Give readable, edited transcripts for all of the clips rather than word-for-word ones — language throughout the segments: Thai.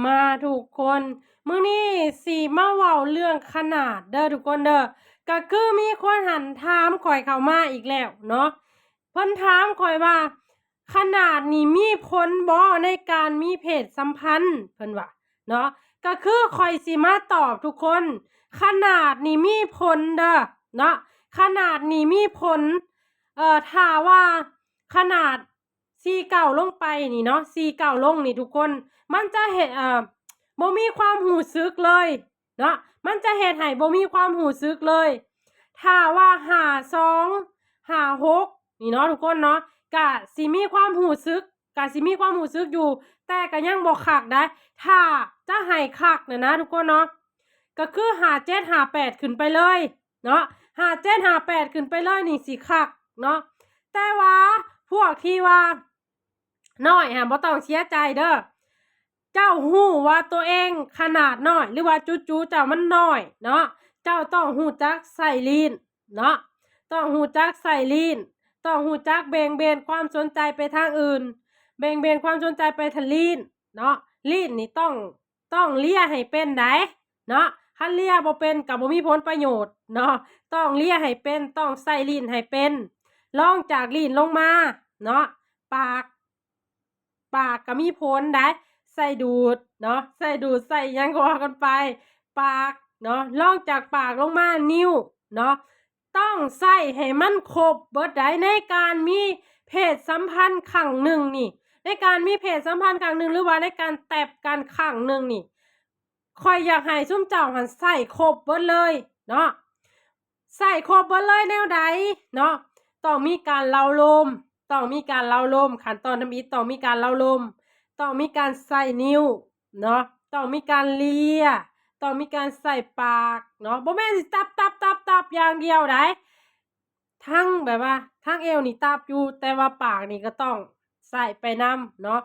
มาทุกคนมื้อนี้สิมาเว้าเรื่องขนาดเด้อทุกคนเด้อก็คือมีคนหันถามข้อยเข้ามาอีกแล้วเนาะเพิ่นถามข้อยว่าขนาดนี่มีผลบ่ในการมีเพศสัมพันธ์เพิ่นว่าเนาะก็คือข้อยสิมาตอบทุกคนขนาดนี่มีผลเด้อเนาะขนาดนี่มีผลถ้าว่าขนาด49ลงไปนี่เนาะ49ลงนี่ทุกคนมันจะเฮ็ดบ่มีความรู้สึกเลยเนาะมันจะเฮ็ดให้บ่มีความรู้สึกเลยถ้าว่า52 56นี่เนาะทุกคนเนาะก็สิมีความรู้สึกก็สิมีความรู้สึกอยู่แต่ก็ยังบ่คักได้ถ้าจะให้คักน่ะนะทุกคนเนาะก็คือ57 58ขึ้นไปเลยเนาะ57 58ขึ้นไปเลยนี่สิคักเนาะแต่ว่าพวกที่ว่าน้อยบ่ต้องเสียใจเด้อเจ้าฮู้ว่าตัวเองขนาดน้อยหรือว่าจู่ๆเจ้ามันน้อยเนาะเจ้าต้องฮู้จักใส่ลีนเนาะต้องฮู้จักใส่ลีนต้องฮู้จักเบี่ยงเบนความสนใจไปทางอื่นเบี่ยงเบนความสนใจไปทางลีนเนาะลีนนี่ต้องเลียให้เป็นได้เนาะคันเลียบ่เป็นก็บ่มีผลประโยชน์เนาะต้องเลียให้เป็นต้องใส่ลีนให้เป็นรองจากลีนลงมาเนาะปากก็มีผลได้ใส่ดูดเนาะใส่ดูดใส่หยังก็ว่ากันไปปากเนาะรองจากปากลงมานิ้วเนาะต้องใส่ให้มันครบเบิดได้ในการมีเพศสัมพันธ์ครั้งหนึ่งนี่ในการมีเพศสัมพันธ์ครั้งหนึ่งหรือว่าในการแตบกันครั้งหนึ่งนี่ข้อยอยากให้ซุมเจ้าหันใส่ครบเบิดเลยเนาะใส่ครบเบิดเลยแนวใดเนาะต้องมีการเล้าโลมขั้นตอนทำอิฐต้องมีการเล้าโลมต้องมีการใส่นิ้วเนาะต้องมีการเลียต้องมีการใส่ปากเนาะบ่แม่นสิตับอย่างเดียวได้ทั้งแบบว่าทั้งเอวนี่ตับอยู่แต่ว่าปากนี่ก็ต้องใส่ไปนำเนาะ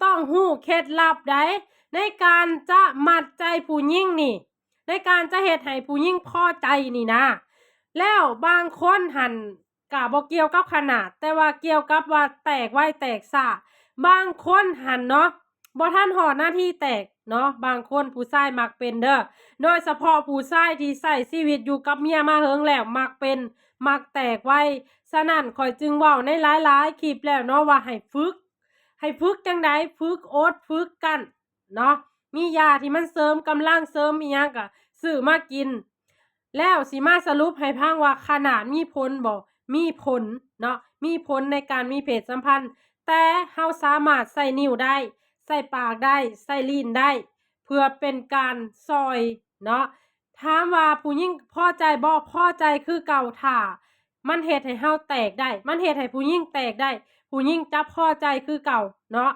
ต้องฮู้เคล็ดลับได้ในการจะมัดใจผู้หญิงนี่ในการจะเฮ็ดให้ผู้หญิงพอใจนี่นะแล้วบางคนหันก็บ่เกี่ยวกับขนาดแต่ว่าเกี่ยวกับว่าแตกไวแตกซ่าบางคนหันเนาะบ่ทันฮอดหน้าที่แตกเนาะบางคนผู้ชายมักเป็นเด้อโดยเฉพาะผู้ชายที่ใช้ชีวิตอยู่กับเมียมาเฮิงแล้วมักเป็นมักแตกไวฉะนั้นข้อยจึงเว้าในหลายๆคลิปแล้วเนาะว่าให้ฝึกจังใดฝึกอดฝึกกลั้นเนาะมียาที่มันเสริมกำลังเสริมอิหยังก็ซื้อมากินแล้วสิมาสรุปให้ฟังว่าขนาดมีผลบ่มีผลเนาะมีผลในการมีเพศสัมพันธ์แต่เฮาสามารถใส่นิ้วได้ใส่ปากได้ใส่ลิ้นได้เพื่อเป็นการช่วยเนาะถามว่าผู้หญิงพอใจบ่พอใจคือเก่าถ้ามันเฮ็ดให้เฮาแตกได้มันเฮ็ดให้ผู้หญิงแตกได้ผู้หญิงจะพอใจคือเก่าเนาะ